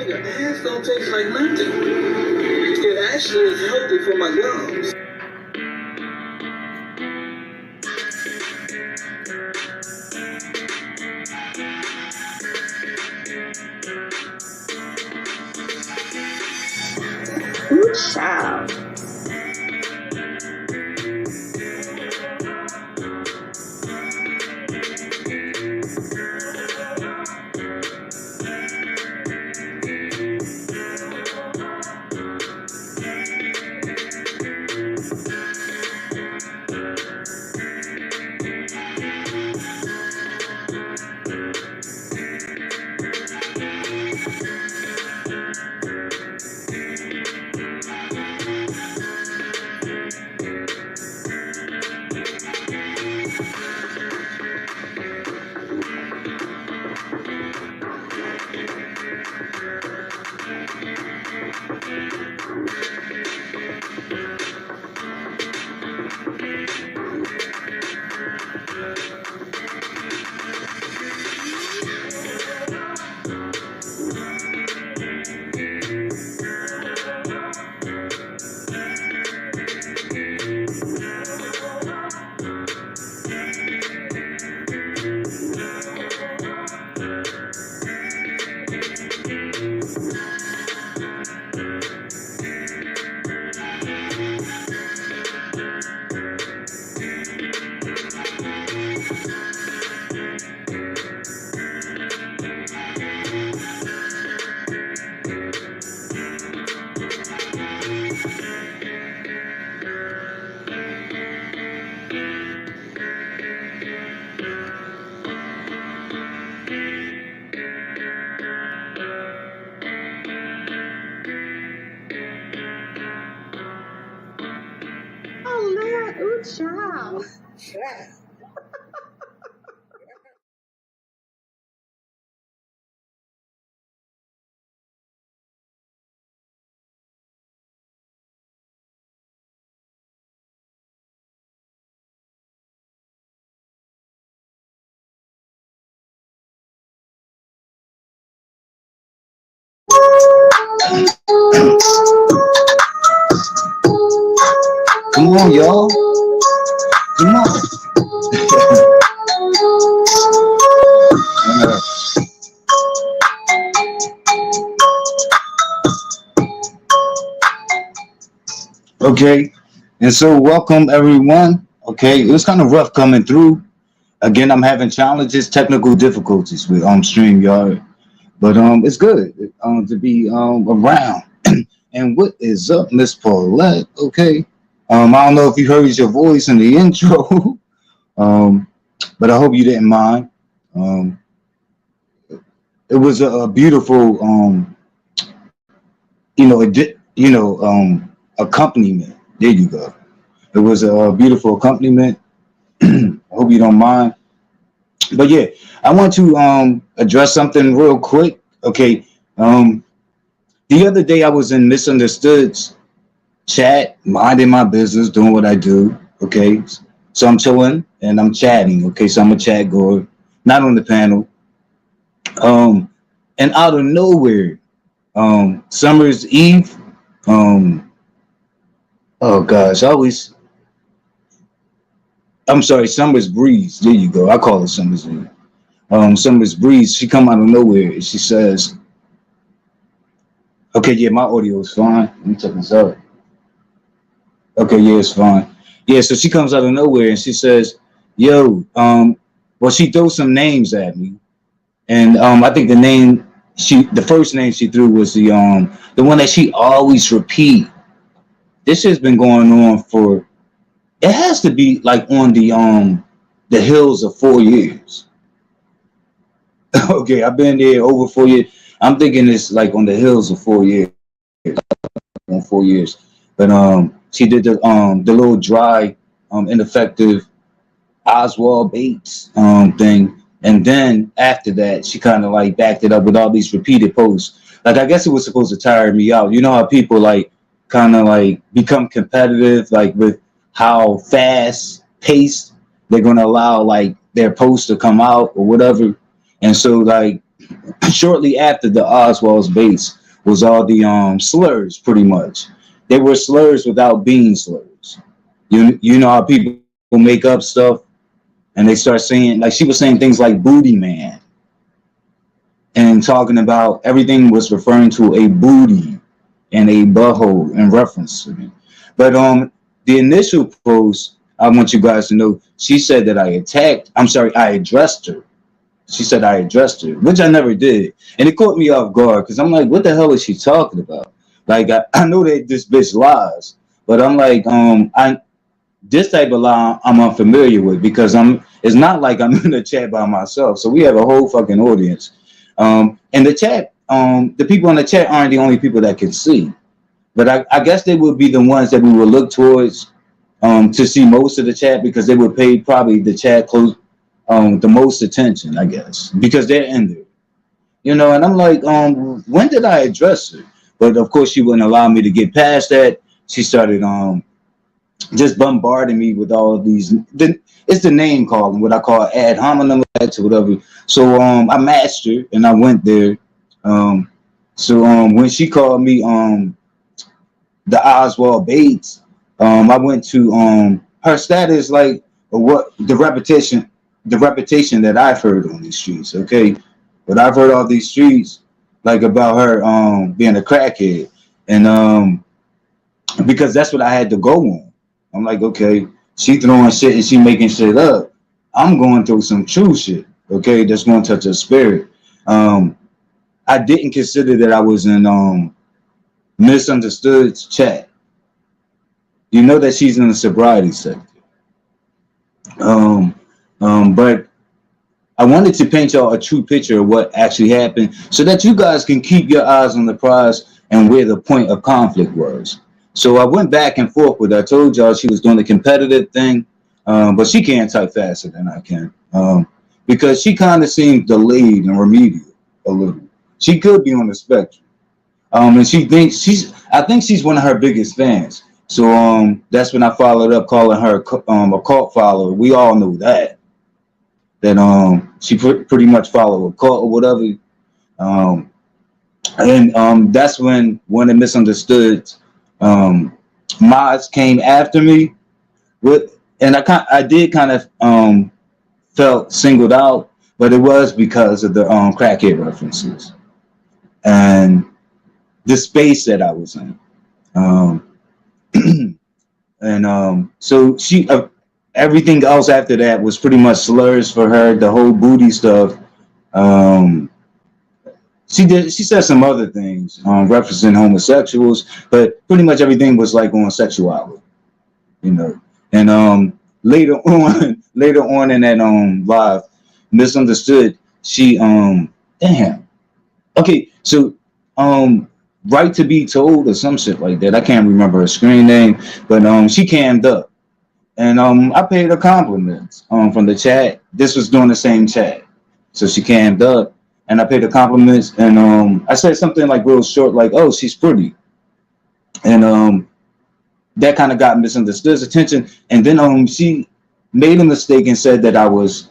Your ass don't taste like nothing. It actually is healthy for my gums. Ooh, child. Oh, Lord. Ooh, child. Yes. Come on, y'all. Come on. Okay, and so welcome everyone. Okay, it was kind of rough coming through. Again, I'm having challenges, technical difficulties with StreamYard, but it's good to be around. And what is up, Miss Paulette? Okay, I don't know if you heard your voice in the intro, um, but I hope you didn't mind. Um, it was a beautiful, accompaniment. There you go. It was a beautiful accompaniment. I hope you don't mind. But yeah, I want to address something real quick. Okay. The other day I was in Misunderstood's chat, minding my business, doing what I do. Okay. So I'm chilling and I'm chatting. Okay. So I'm a chat goer, not on the panel. Um, and out of nowhere, Summer's Eve. Um, oh gosh, I'm sorry, Summer's Breeze. There you go. I call it Summer's Eve. Summer's Breeze. She come out of nowhere and she says, "Okay, yeah, my audio is fine. Let me check this out. Okay, yeah, it's fine. Yeah, so she comes out of nowhere and she says, yo, well, she throws some names at me. And I think the first name she threw was the one that she always repeat. This has been going on for It has to be like on the hills of 4 years. Okay, I've been there over 4 years. I'm thinking it's like on the hills of 4 years, on 4 years. But she did the little dry, ineffective Oswald Bates thing, and then after that, she kind of like backed it up with all these repeated posts. Like I guess it was supposed to tire me out. You know how people like kind of like become competitive, like with how fast paced they're gonna allow like their posts to come out or whatever. And so like shortly after the Oswald's Bates was all the slurs, pretty much. They were slurs without being slurs. You know how people make up stuff and they start saying, like she was saying things like booty man and talking about everything was referring to a booty and a butthole in reference to me. But the initial post, I want you guys to know, she said that I addressed her. She said I addressed her, which I never did. And it caught me off guard because I'm like, what the hell is she talking about? Like I know that this bitch lies, but I'm like, I this type of lie I'm unfamiliar with because it's not like I'm in the chat by myself. So we have a whole fucking audience. And the chat, the people in the chat aren't the only people that can see. But I guess they would be the ones that we would look towards to see most of the chat because they would pay probably the chat close the most attention, I guess, because they're in there. You know, and I'm like, when did I address her? But of course she wouldn't allow me to get past that. She started just bombarding me with all of these. It's the name calling, what I call ad hominem attacks or whatever. So I matched her and I went there. Um, so when she called me the Oswald Bates, I went to her status like what the reputation that I've heard on these streets. Okay, but I've heard all these streets like about her being a crackhead, and because that's what I had to go on. I'm like, okay, she throwing shit and she making shit up. I'm going through some true shit, okay, that's going to touch her spirit. Um, I didn't consider that I was in misunderstood chat. You know that she's in the sobriety sector. Um, but I wanted to paint y'all a true picture of what actually happened so that you guys can keep your eyes on the prize and where the point of conflict was. So I went back and forth with her. I told y'all she was doing the competitive thing, but she can't type faster than I can because she kind of seems delayed and remedial a little. She could be on the spectrum. And she thinks I think she's one of her biggest fans. So that's when I followed up calling her a cult follower. We all knew that she pretty much followed a cult or whatever. Um, and that's when one of the misunderstood mods came after me with, and I did kind of felt singled out, but it was because of the crackhead references and the space that I was in. Um, and so she everything else after that was pretty much slurs for her. The whole booty stuff. Um, she said some other things referencing homosexuals, but pretty much everything was like on sexuality, you know. And later on in that live, misunderstood. She damn. Okay, so right to be told or some shit like that. I can't remember her screen name, but she cammed up. And I paid her compliments from the chat. This was during the same chat. So she cammed up and I paid her compliments. And I said something like real short, like, oh, she's pretty. And that kind of got misunderstood's attention. And then she made a mistake and said that I was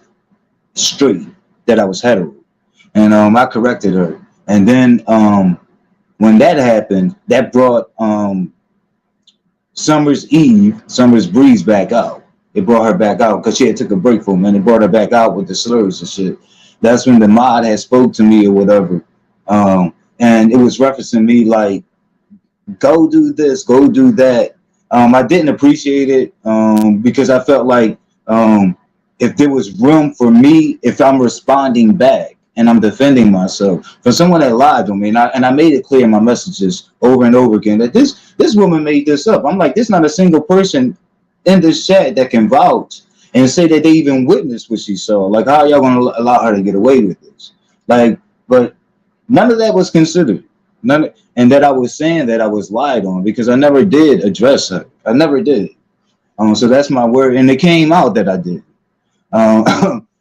straight, that I was hetero. And I corrected her. And then when that happened, that brought Summer's Breeze back out. It brought her back out because she had took a break for a minute. It brought her back out with the slurs and shit. That's when the mod had spoke to me or whatever. And it was referencing me like, go do this, go do that. I didn't appreciate it because I felt like if there was room for me, if I'm responding back and I'm defending myself for someone that lied on me, and I made it clear in my messages over and over again that this woman made this up. I'm like, there's not a single person in this chat that can vouch and say that they even witnessed what she saw. Like, how y'all gonna allow her to get away with this? Like, but none of that was considered. None, and that I was saying that I was lied on because I never did address her. I never did. So that's my word, and it came out that I did.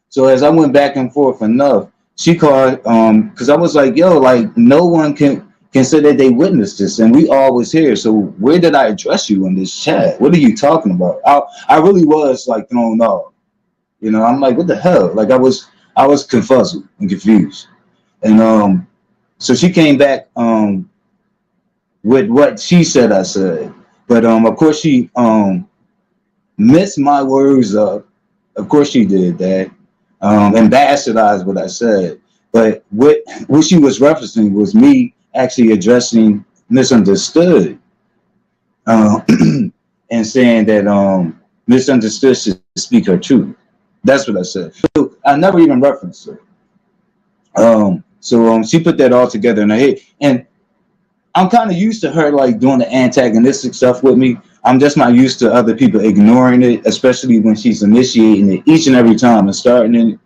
So as I went back and forth enough, she called because I was like, yo, like no one can say that they witnessed this, and we all was here. So where did I address you in this chat? What are you talking about? I really was like thrown off. You know, I'm like, what the hell? Like I was confuzzled and confused. And so she came back with what she said I said. But of course she messed my words up. Of course she did that. And bastardized what I said. But what she was referencing was me actually addressing misunderstood. And saying that misunderstood should speak her truth. That's what I said. So I never even referenced her. So she put that all together in her head. And I'm kind of used to her like doing the antagonistic stuff with me. I'm just not used to other people ignoring it, especially when she's initiating it each and every time and starting it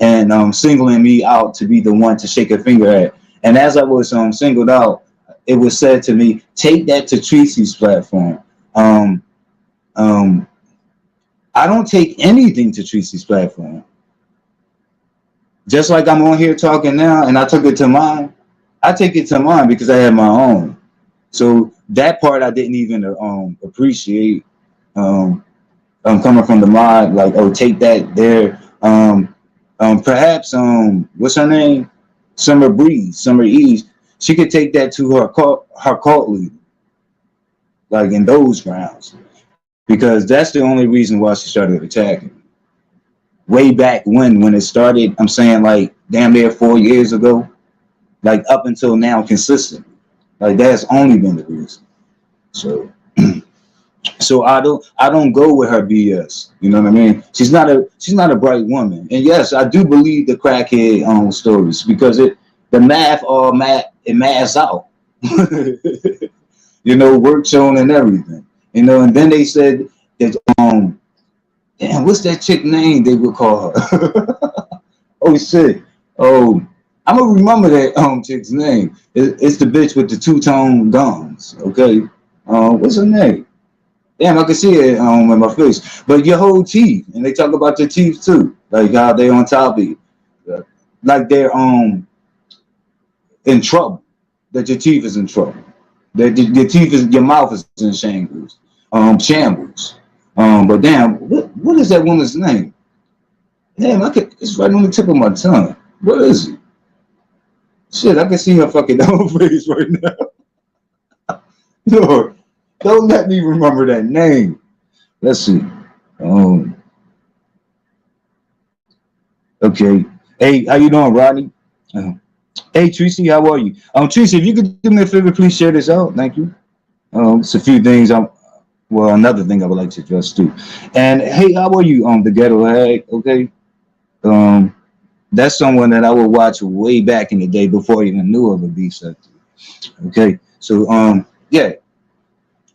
and singling me out to be the one to shake a finger at. And as I was singled out, it was said to me, take that to Tracy's platform. I don't take anything to Tracy's platform. Just like I'm on here talking now and I took it to mine, I take it to mine because I have my own. So that part I didn't even appreciate coming from the mod, like, oh, take that there. Perhaps what's her name? Summer Breeze, Summer Ease. She could take that to her cult leader, like in those grounds, because that's the only reason why she started attacking. Way back when it started, I'm saying like damn near 4 years ago, like up until now, consistent. Like that's only been the reason. So, so I don't go with her BS. You know what I mean? She's not a bright woman. And yes, I do believe the crackhead stories because the math maths out. You know, work shown and everything. You know, and then they said that damn, what's that chick name they would call her? Oh shit. Oh, I'm gonna remember that chick's name. It's the bitch with the two-tone gums. Okay. What's her name? Damn, I can see it in my face. But your whole teeth, and they talk about your teeth too, like how they on top of you, like they're in trouble. That your teeth is in trouble. That your mouth is in shambles. But damn, what is that woman's name? Damn, it's right on the tip of my tongue. What is it? Shit, I can see her fucking whole face right now. Lord, don't let me remember that name. Let's see. Okay. Hey, how you doing, Rodney? Hey, Tracy, how are you? Tracy, if you could do me a favor, please share this out. Thank you. It's a few things. Another thing I would like to address too. And hey, how are you? The Ghetto Hag. Okay. That's someone that I would watch way back in the day before I even knew of a beef sector. Okay. So yeah.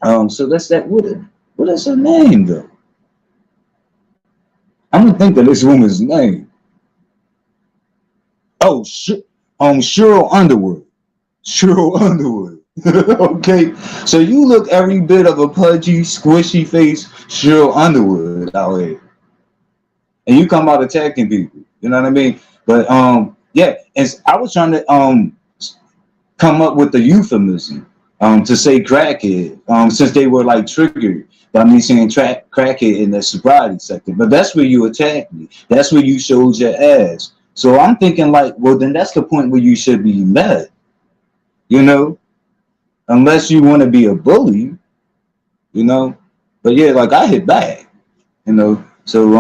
So that's that. What is her name though? I'm gonna think of this woman's name. Oh shit. Cheryl Underwood. Cheryl Underwood. Okay. So you look every bit of a pudgy, squishy face Cheryl Underwood out here. And you come out attacking people. You know what I mean? But yeah, and I was trying to come up with the euphemism to say crackhead, since they were like triggered by me saying crackhead in the sobriety sector. But that's where you attacked me. That's where you showed your ass. So I'm thinking like, well, then that's the point where you should be mad. You know, unless you want to be a bully, you know. But yeah, like I hit back, you know. So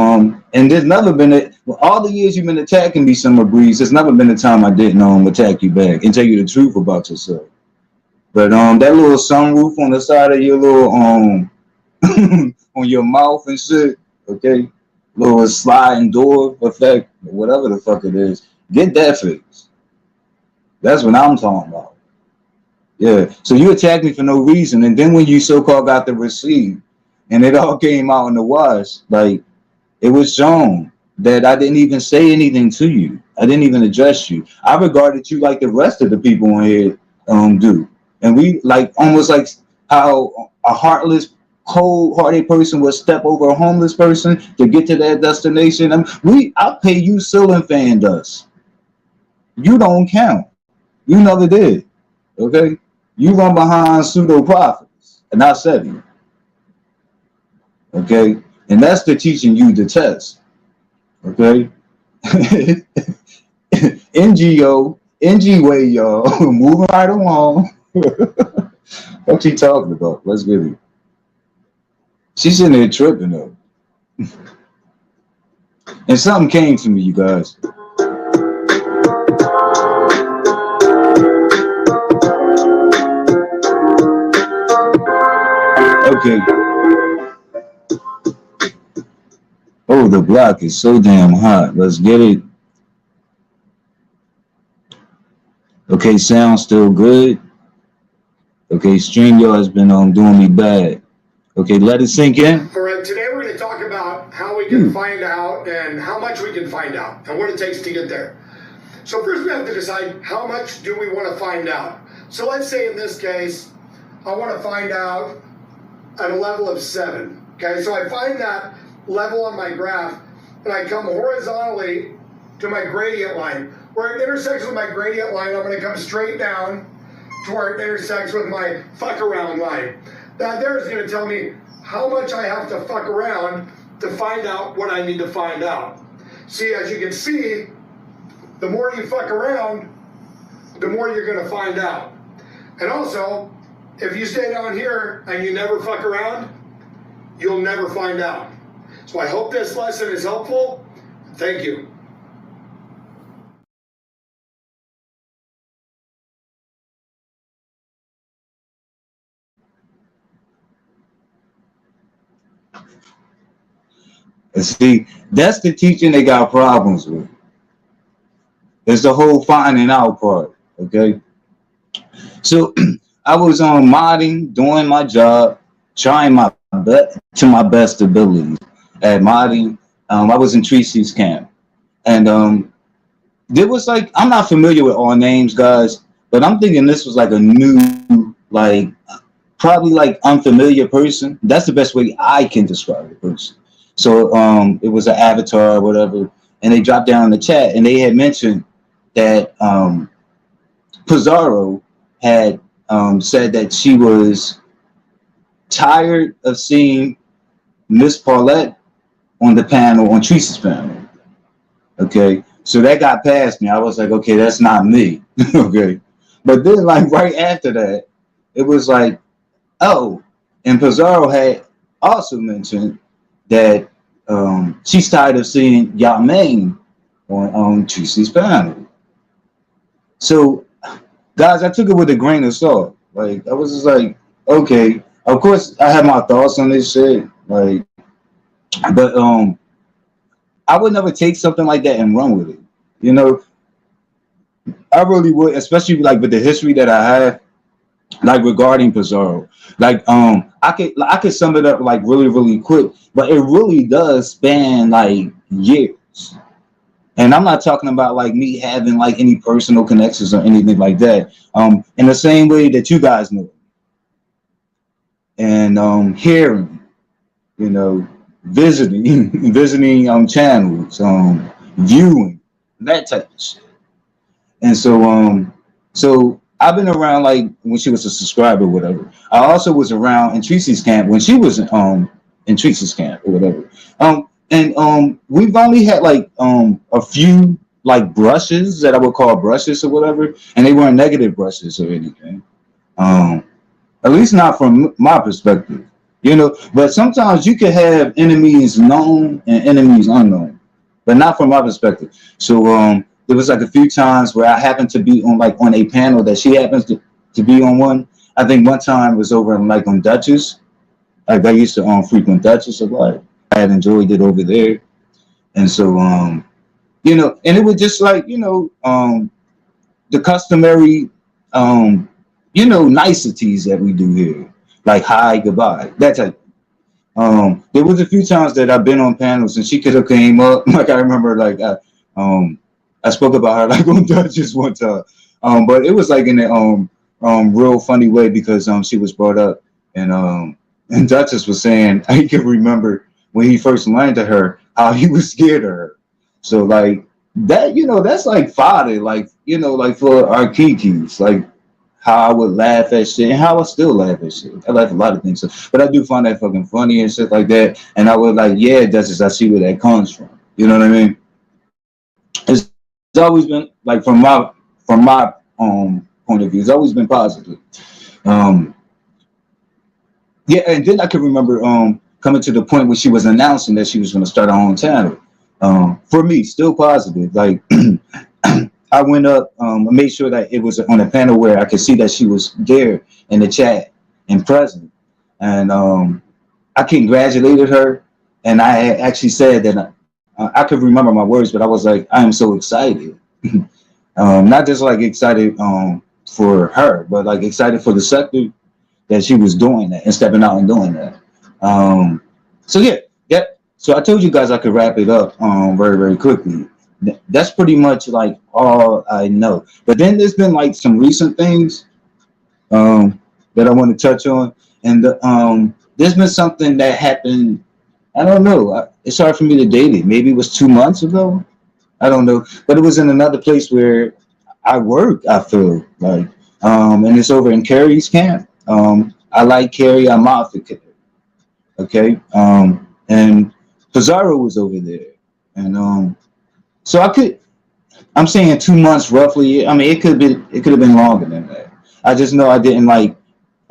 and there's never been all the years you've been attacking me, Summer Breeze. There's never been a time I didn't attack you back and tell you the truth about yourself. But that little sunroof on the side of your little on your mouth and shit, okay, little sliding door effect, whatever the fuck it is, get that fixed. That's what I'm talking about. Yeah. So you attacked me for no reason, and then when you so-called got the receipt, and it all came out in the wash. Like it was shown that I didn't even say anything to you. I didn't even address you. I regarded you like the rest of the people on here do, and we like almost like how a heartless, cold-hearted person would step over a homeless person to get to their destination. I pay you ceiling fan dust. You don't count. You never did. Okay, you run behind pseudo prophets, and I said you. Okay, and that's the teaching you detest. Okay, NGO, NG-way, y'all. Moving right along. What she talking about? Let's get it. She's in there tripping though. And something came to me, you guys. Okay. Oh, the block is so damn hot. Let's get it. Okay, sound still good. Okay, StreamYard has been doing me bad. Okay, let it sink in. All right, today we're going to talk about how we can find out and how much we can find out and what it takes to get there. So first we have to decide how much do we want to find out. So let's say in this case, I want to find out at a level of 7. Okay, so I find that level on my graph and I come horizontally to my gradient line. Where it intersects with my gradient line, I'm going to come straight down to where it intersects with my fuck around line. That there is going to tell me how much I have to fuck around to find out what I need to find out. See, as you can see, the more you fuck around, the more you're going to find out. And also, if you stay down here and you never fuck around, you'll never find out. So I hope this lesson is helpful. Thank you. See, that's the teaching they got problems with. It's the whole finding out part. Okay. So I was on modding, doing my job, trying my best to my best ability at modding. I was in Tracy's camp, and there was like I'm not familiar with all names, guys, but I'm thinking this was like a new, like probably like unfamiliar person. That's the best way I can describe the person. So it was an avatar or whatever, and they dropped down in the chat and they had mentioned that Pizarro had said that she was tired of seeing Miss Paulette on the panel, on Teresa's panel. Okay, so that got past me. I was like, okay, that's not me. Okay, but then like right after that, it was like, oh, and Pizarro had also mentioned that she's tired of seeing Yamaine on Teresa's panel. So, guys, I took it with a grain of salt. Like I was just like, okay, of course I have my thoughts on this shit. Like, but I would never take something like that and run with it. You know, I really would, especially like with the history that I have, like regarding Pizarro. Like I could sum it up like really quick, but it really does span like years. And I'm not talking about like me having like any personal connections or anything like that. In the same way that you guys know, and hearing, you know, visiting, visiting channels, viewing that type of shit. And so I've been around like when she was a subscriber, or whatever. I also was around in Tracy's camp when she was in Tracy's camp or whatever. And we've only had like a few like brushes that I would call brushes or whatever, and they weren't negative brushes or anything. At least not from my perspective, you know. But sometimes you can have enemies known and enemies unknown, but not from my perspective. So there was like a few times where I happened to be on a panel that she happens to be on one. I think one time was over in, like on Dutchess. Like I used to frequent Dutchess a lot. I had enjoyed it over there. And so you know, and it was just like, you know, the customary you know, niceties that we do here. Like hi, goodbye, that type. There was a few times that I've been on panels and she could have came up. Like I remember, like I spoke about her like on Duchess one time, but it was like in a real funny way because she was brought up and Duchess was saying I can remember when he first learned to her how he was scared of her. So like that, that's like fodder, like like for our kikis, like how I would laugh at shit and how I still laugh at shit. I laugh at a lot of things, but I do find that fucking funny and shit like that. And I would like, yeah, Duchess, I see where that comes from. You know what I mean? It's always been like from my point of view, it's always been positive. Um, yeah, and then I could remember coming to the point where she was announcing that she was going to start her own channel. For me, still positive. Like I went up, I made sure that it was on a panel where I could see that she was there in the chat and present, and I congratulated her, and I actually said that I could remember my words, but I was like, I am so excited. Not just like excited for her, but like excited for the sector that she was doing that and stepping out and doing that. So yeah. So I told you guys I could wrap it up very, very quickly. That's pretty much like all I know. But then there's been like some recent things that I want to touch on, and there's been something that happened. I don't know. It's hard for me to date it. Maybe it was 2 months ago. I don't know, but it was in another place where I work. I feel like, and it's over in Carrie's camp. I like Carrie. I'm advocate. Okay, and Pizarro was over there, and so I'm saying 2 months roughly. I mean, it could have been longer than that. I just know I didn't like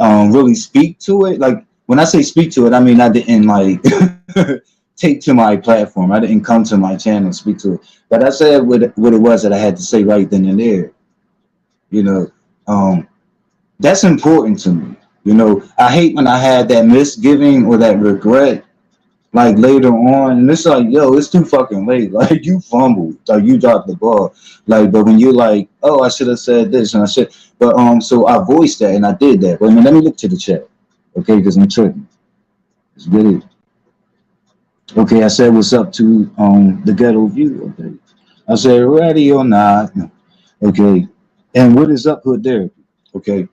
really speak to it. Like when I say speak to it, I mean I didn't like take to my platform. I didn't come to my channel and speak to it. But I said what it was that I had to say right then and there. That's important to me. I hate when I had that misgiving or that regret, like later on, and it's like, yo, it's too fucking late. Like you fumbled, like you dropped the ball. Like, but when you're like, oh, I should have said this and I should, but so I voiced that and I did that. But I mean, let me look to the chat, okay? Because I'm tripping. Let's get it. Okay, I said what's up to the ghetto view. Okay, I said ready or not. Okay, and what is up hood there? Okay.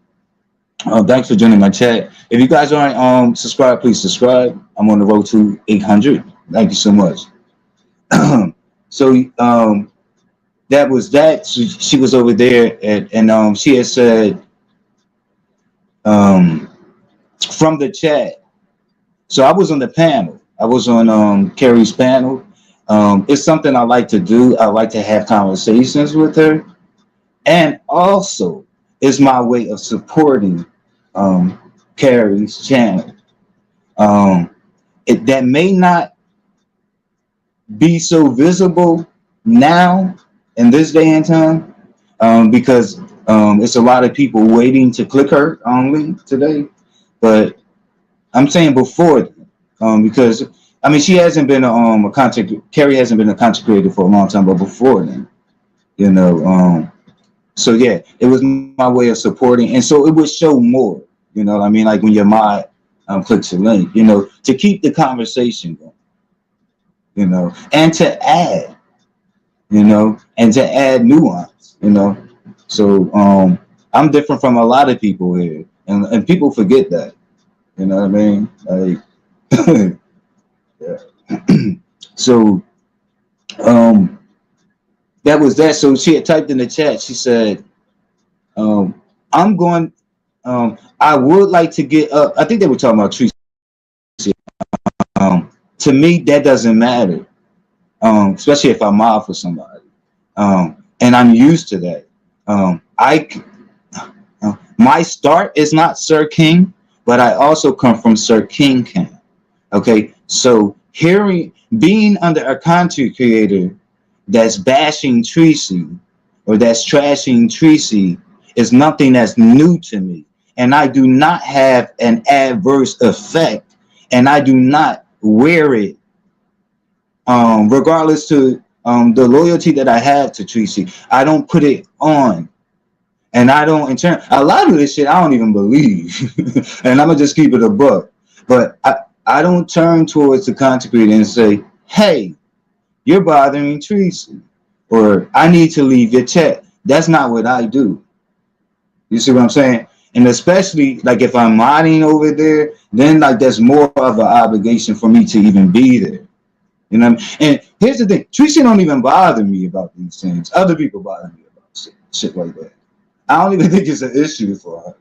Thanks for joining my chat. If you guys aren't subscribed, please subscribe. I'm on the road to 800. Thank you so much. So that was that. She was over there, and she had said from the chat. So I was on the panel. I was on Carrie's panel. It's something I like to do. I like to have conversations with her, and also it's my way of supporting Carrie's channel. That may not be so visible now in this day and time because it's a lot of people waiting to click her only today. But I'm saying before because I mean she hasn't been a content. Carrie hasn't been a content creator for a long time, but before then, so yeah, it was my way of supporting, and so it would show more. You know what I mean? Like when your mod clicks a link, to keep the conversation going, and to add, and to add nuance, So I'm different from a lot of people here, and people forget that. You know what I mean? Like, yeah. So that was that. So she had typed in the chat. She said, "I'm going. I would like to get up." I think they were talking about Tracy. To me, that doesn't matter, especially if I mob for somebody, and I'm used to that. My start is not Sir King, but I also come from Sir King camp. Okay, so being under a content creator that's bashing Tracy or that's trashing Tracy is nothing that's new to me, and I do not have an adverse effect, and I do not wear it, regardless to the loyalty that I have to Tracy. I don't put it on, and I don't a lot of this shit I don't even believe, and I'm gonna just keep it a buck. But I don't turn towards the content creator and say, hey, you're bothering Tracy, or I need to leave your chat. That's not what I do. You see what I'm saying? And especially like if I'm modding over there, then like there's more of an obligation for me to even be there. You know what I mean? And here's the thing, Tracy don't even bother me about these things. Other people bother me about shit like that. I don't even think it's an issue for her.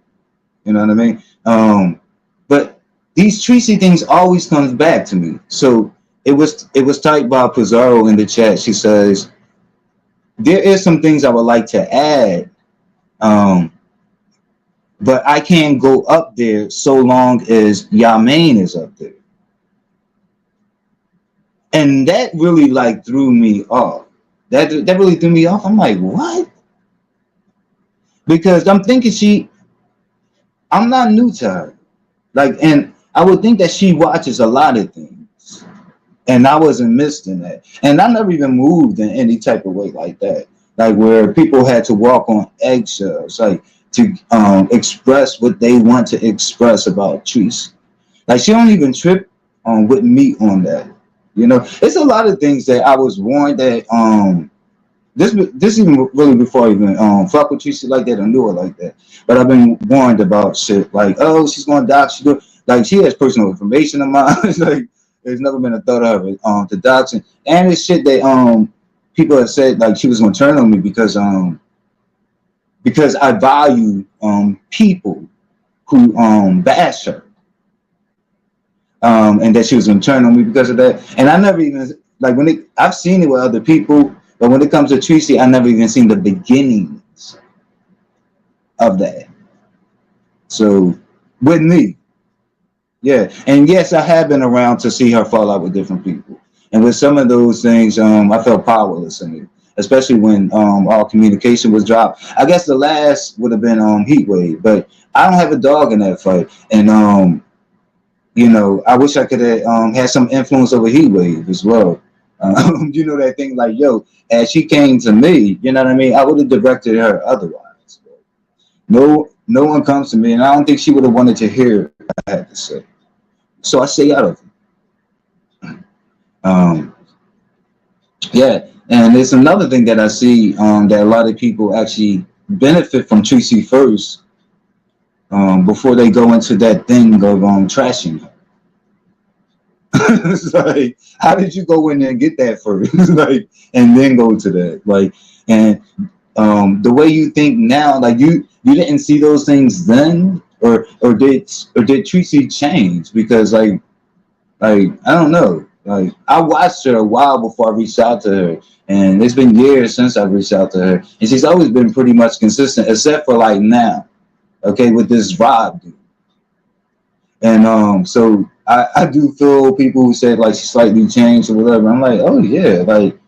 You know what I mean? But these Tracy things always comes back to me. So it was typed by Pizarro in the chat. She says, there is some things I would like to add. But I can't go up there so long as Yamain is up there. And that really like threw me off. That really threw me off. I'm like, what? Because I'm thinking I'm not new to her. Like, and I would think that she watches a lot of things. And I wasn't missing that. And I never even moved in any type of way like that. Like where people had to walk on eggshells, like to express what they want to express about Treese. Like she don't even trip with me on that. You know, it's a lot of things that I was warned that this even really before I even fuck with Treese like that or knew her like that. But I've been warned about shit like, oh, she's gonna dox you. Like she has personal information of mine. Like there's never been a thought of it to doxing. And it's shit that people have said like she was gonna turn on me because I value people who bash her. And that she was gonna turn on me because of that. And I never even like I've seen it with other people, but when it comes to Tracy, I never even seen the beginnings of that. So with me, yeah. And yes, I have been around to see her fall out with different people. And with some of those things, I felt powerless in it, especially when all communication was dropped. I guess the last would have been Heatwave, but I don't have a dog in that fight. And you know, I wish I could have had some influence over Heatwave as well. You know, that thing like, yo, as she came to me, you know what I mean? I would have directed her otherwise. No one comes to me, and I don't think she would have wanted to hear what I had to say. So I stay out of it. Yeah, and there's another thing that I see that a lot of people actually benefit from Tracy first before they go into that thing of trashing her. It's like, how did you go in there and get that first? Like, and then go to that? Like, and the way you think now, like you didn't see those things then, or did Tracy change? Because like I don't know. Like I watched her a while before I reached out to her, and it's been years since I reached out to her, and she's always been pretty much consistent, except for like now, okay, with this Rob dude. And so I do feel people who said like she slightly changed or whatever. I'm like, oh yeah, like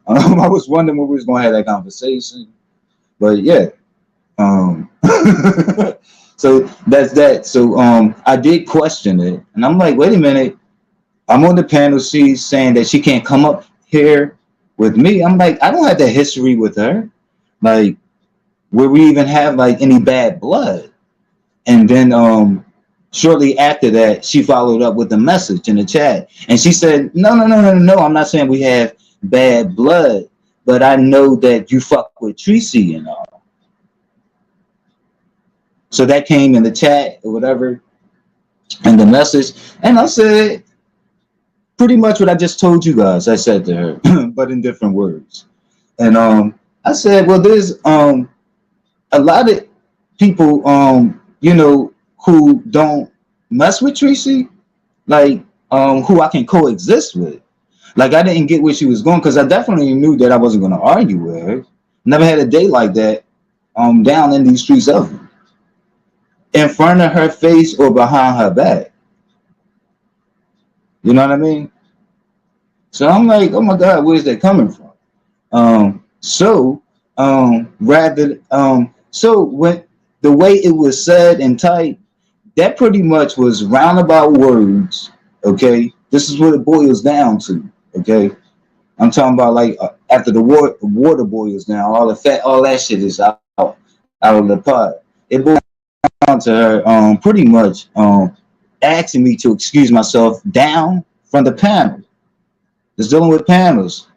I was wondering when we was gonna have that conversation, but yeah. So that's that. So I did question it, and I'm like, wait a minute. I'm on the panel. She's saying that she can't come up here with me. I'm like, I don't have that history with her. Like, where we even have like any bad blood. And then shortly after that, she followed up with a message in the chat, and she said, no. I'm not saying we have bad blood, but I know that you fuck with Tracy and all. So that came in the chat or whatever, and the message, and I said pretty much what I just told you guys. I said to her, but in different words. And I said, well, there's a lot of people, you know, who don't mess with Tracy, like who I can coexist with. Like I didn't get where she was going because I definitely knew that I wasn't going to argue with her. Never had a day like that down in these streets ever. In front of her face or behind her back. You know what I mean? So I'm like, oh my God, where's that coming from? So when the way it was said and typed, that pretty much was roundabout words. Okay, this is what it boils down to. Okay, I'm talking about like after the water boils down, all the fat, all that shit is out of the pot. It boils down to her pretty much asking me to excuse myself down from the panel. It's dealing with panels.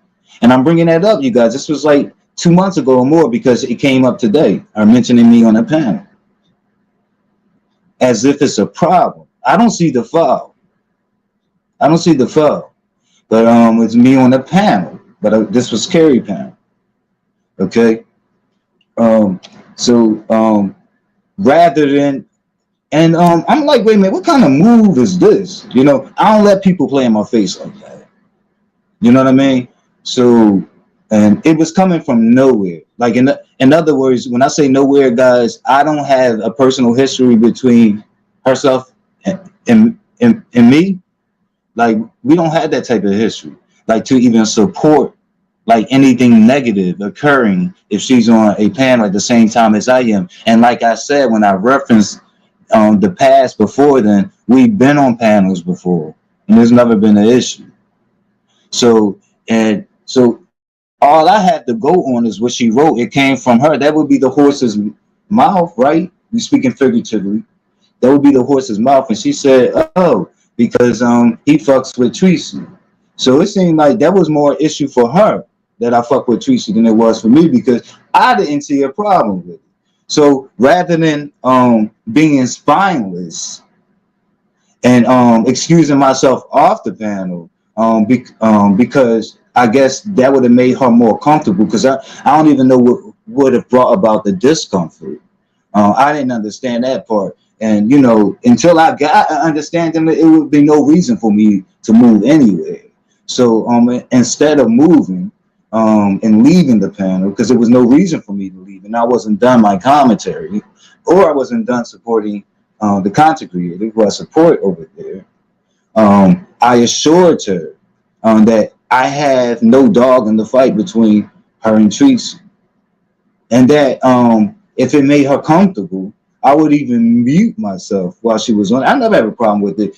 And I'm bringing that up, you guys. This was like 2 months ago or more because it came up today, or mentioning me on a panel. As if it's a problem. I don't see the foul. I don't see the foul. But it's me on the panel. But this was Carrie panel. Okay? Rather than, and I'm like, wait a minute, what kind of move is this? You know, I don't let people play in my face like that. You know what I mean? So, and it was coming from nowhere. Like in other words, when I say nowhere, guys, I don't have a personal history between herself and me. Like, we don't have that type of history. Like, to even support like anything negative occurring if she's on a panel at the same time as I am. And like I said, when I referenced the past before then, we've been on panels before, and there's never been an issue. So all I had to go on is what she wrote. It came from her. That would be the horse's mouth, right? We speaking figuratively. That would be the horse's mouth. And she said, oh, because he fucks with Tracy. So it seemed like that was more issue for her that I fuck with Tracy than it was for me, because I didn't see a problem with it. So rather than being spineless and excusing myself off the panel, because I guess that would have made her more comfortable, because I don't even know what would have brought about the discomfort. I didn't understand that part. And, you know, until I got an understanding, it would be no reason for me to move anywhere. So instead of moving and leaving the panel, because there was no reason for me to leave, and I wasn't done my commentary, or I wasn't done supporting the content creator who I support over there, I assured her that I have no dog in the fight between her and Tracy, and that if it made her comfortable, I would even mute myself while she was on. I never have a problem with it.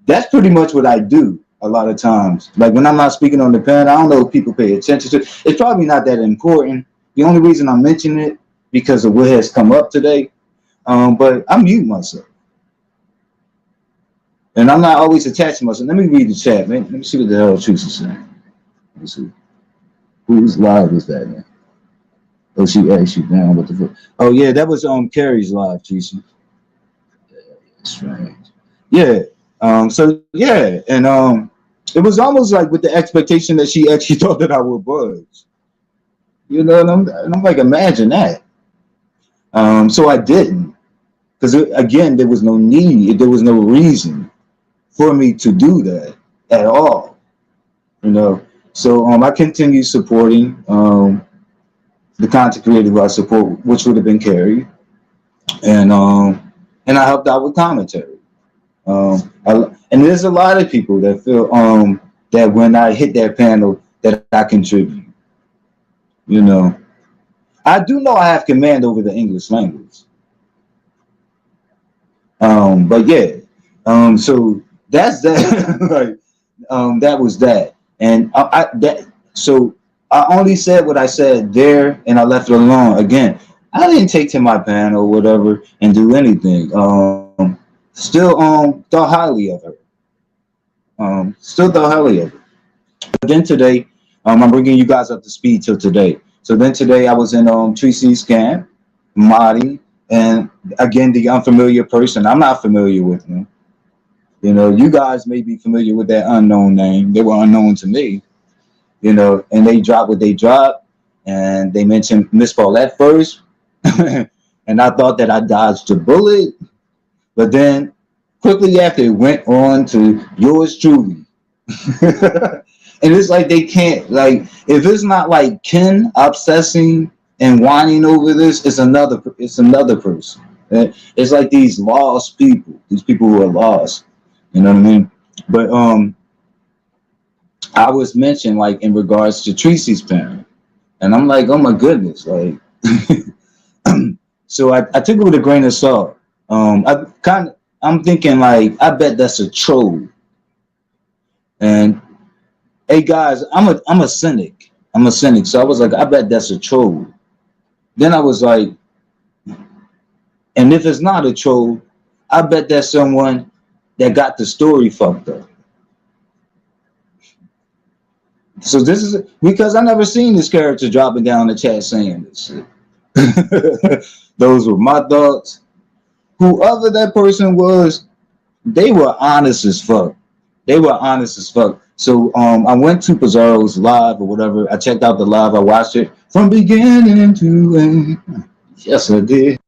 That's pretty much what I do a lot of times. Like when I'm not speaking on the panel, I don't know if people pay attention to it. It's probably not that important. The only reason I'm mentioning it because of what has come up today. But I mute myself. And I'm not always attaching myself. Let me read the chat, man. Let me see what the hell Tracy saying. Let me see. Whose live was that, man? Oh, she asked you down. What the fuck? Oh, yeah, that was Carrie's live, Tracy. Strange. Yeah. So yeah, and it was almost like with the expectation that she actually thought that I would buzz. You know, and I'm like, imagine that. So I didn't, because again, there was no need, there was no reason for me to do that at all. You know, so I continued supporting the content creator who I support, which would have been Carrie, and I helped out with commentary. And there's a lot of people that feel that when I hit that panel that I contribute. You know, I do know I have command over the English language. But yeah, so that's that. Like, that was that, and so I only said what I said there, and I left it alone. Again, I didn't take to my panel or whatever and do anything. Still thought highly of her. Still thought highly of her. But then today, I'm bringing you guys up to speed till today. So then today I was in Tracy's camp, modding, and again, the unfamiliar person. I'm not familiar with them. You know, you guys may be familiar with that unknown name. They were unknown to me. You know, and they dropped what they dropped, and they mentioned Miss Paulette first, and I thought that I dodged a bullet. But then quickly after, it went on to yours truly. And it's like they can't, like, if it's not like Ken obsessing and whining over this, it's another person. It's like these lost people, these people who are lost. You know what I mean? But I was mentioned like in regards to Tracy's parent. And I'm like, oh my goodness, like so I took it with a grain of salt. I'm thinking like, I bet that's a troll. And hey guys, I'm a cynic. I'm a cynic. So I was like, I bet that's a troll. Then I was like, and if it's not a troll, I bet that's someone that got the story fucked up. So this is because I never seen this character dropping down the chat saying this shit. Those were my thoughts. Whoever that person was, they were honest as fuck. They were honest as fuck. So I went to Pizarro's live or whatever. I checked out the live. I watched it from beginning to end. Yes, I did.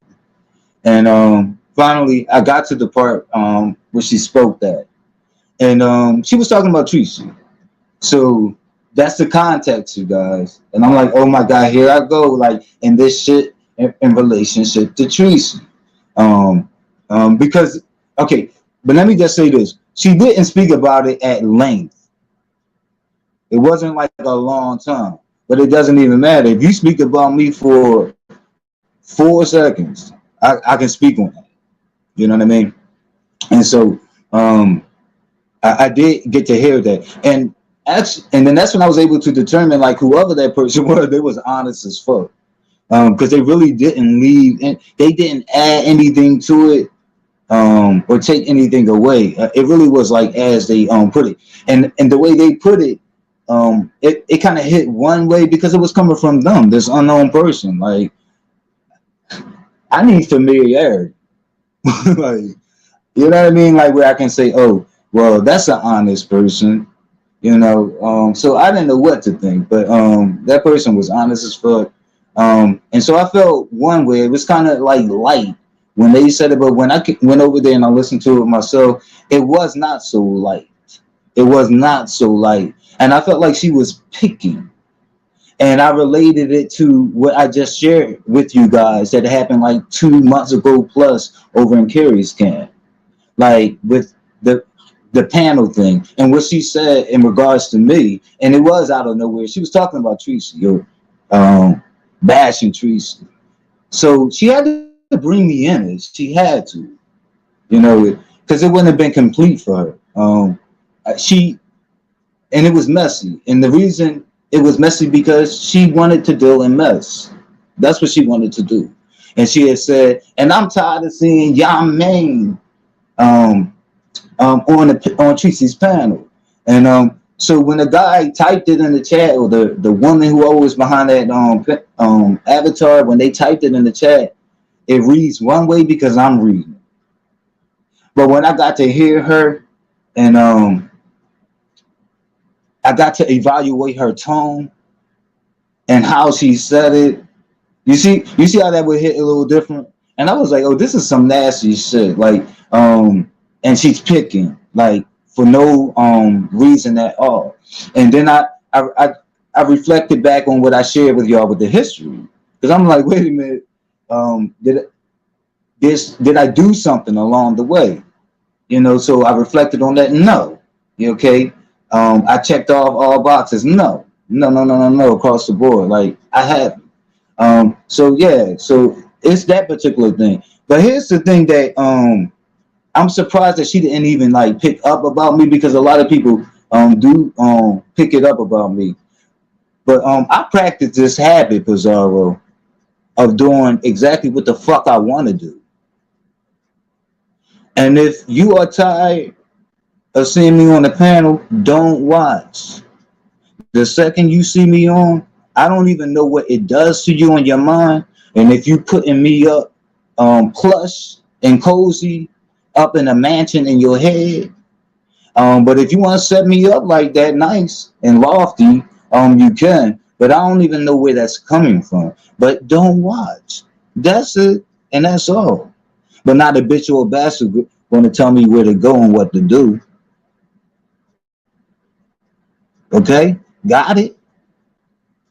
And finally, I got to the part where she spoke that, and she was talking about Tracy. So that's the context, you guys. And I'm like, oh my god, here I go, like in this shit in relationship to Tracy. Because okay, but let me just say this: she didn't speak about it at length. It wasn't like a long time, but it doesn't even matter. If you speak about me for 4 seconds, I can speak on that. You know what I mean? And so I did get to hear that. And then that's when I was able to determine like whoever that person was, they was honest as fuck. Because they really didn't leave and they didn't add anything to it or take anything away. It really was like as they put it. And the way they put it, it kind of hit one way because it was coming from them, this unknown person. Like, I need familiarity. Like, you know what I mean? Like where I can say, oh, well, that's an honest person, you know. So I didn't know what to think, but that person was honest as fuck. And so I felt one way. It was kind of like light when they said it, but when I went over there and I listened to it myself, it was not so light. It was not so light. And I felt like she was picking. And I related it to what I just shared with you guys that happened like 2 months ago plus over in Carrie's camp. Like with the panel thing and what she said in regards to me. And it was out of nowhere. She was talking about Tracy or bashing Tracy. So she had to bring me in it. She had to, you know, because it wouldn't have been complete for her. And it was messy. And the reason it was messy because she wanted to deal in mess. That's what she wanted to do. And she had said, and I'm tired of seeing Yang Ming on Tracy's panel. And so when the guy typed it in the chat, or the woman who always behind that avatar, when they typed it in the chat, it reads one way because I'm reading. But when I got to hear her and I got to evaluate her tone and how she said it, you see how that would hit a little different. And I was like, oh, this is some nasty shit. Like, and she's picking like for no reason at all. And then I reflected back on what I shared with y'all with the history, because I'm like, wait a minute, did I do something along the way? You know, so I reflected on that. No, okay. I checked off all boxes. No, across the board. Like I haven't. So yeah, so it's that particular thing. But here's the thing that I'm surprised that she didn't even like pick up about me, because a lot of people do pick it up about me. But I practice this habit, Pizarro, of doing exactly what the fuck I want to do. And if you are tired of seeing me on the panel, don't watch. The second you see me on, I don't even know what it does to you in your mind. And if you putting me up plush and cozy up in a mansion in your head, but if you want to set me up like that, nice and lofty, you can. But I don't even know where that's coming from. But don't watch. That's it, and that's all. But not a bitch or a bastard going to tell me where to go and what to do. Okay? Got it?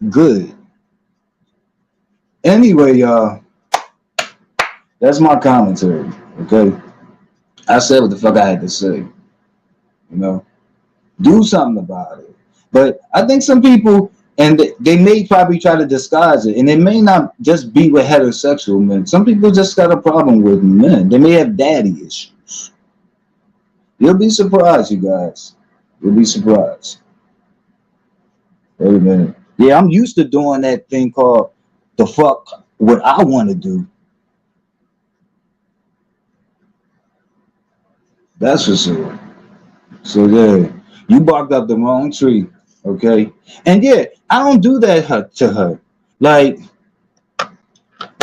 Good. Anyway, y'all, that's my commentary. Okay? I said what the fuck I had to say. You know? Do something about it. But I think some people, and they may probably try to disguise it, and it may not just be with heterosexual men. Some people just got a problem with men. They may have daddy issues. You'll be surprised, you guys. You'll be surprised. Wait a minute. Yeah, I'm used to doing that thing called the fuck what I want to do. That's for sure. So yeah, you barked up the wrong tree. Okay, and yeah, I don't do that to her. Like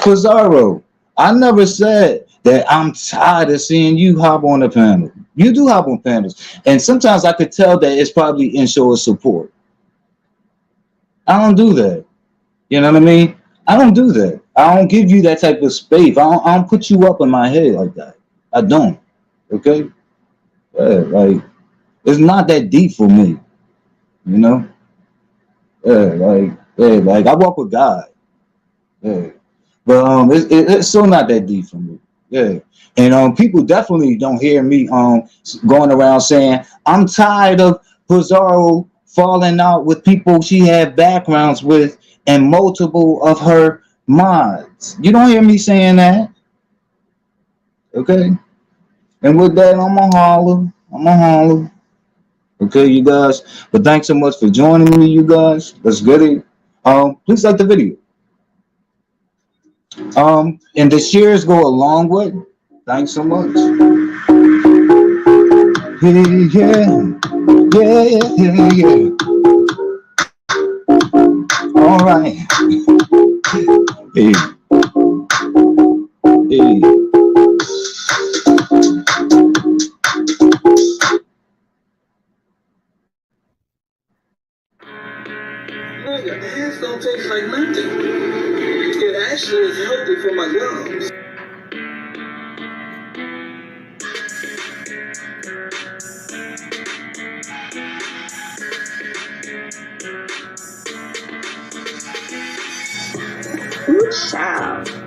Pizarro, I never said that I'm tired of seeing you hop on the panel. You do hop on panels, and sometimes I could tell that it's probably in show of support. I don't do that. You know what I mean? I don't do that. I don't give you that type of space. I don't put you up in my head like that. I don't. Okay? Yeah, like it's not that deep for me. You know? Yeah, like I walk with God. Yeah. But it's still not that deep for me. Yeah. And people definitely don't hear me going around saying I'm tired of Pizarro falling out with people she had backgrounds with and multiple of her mods. You don't hear me saying that. Okay. And with that, I'm gonna holler. I'm gonna holler. Okay, you guys. But thanks so much for joining me, you guys. Let's get it. Please like the video. And the shares go a long way. Thanks so much. Yeah. All right. Hey, hey. Nigga, ass don't taste like nothing. It actually is healthy for my gums. Ooh, child.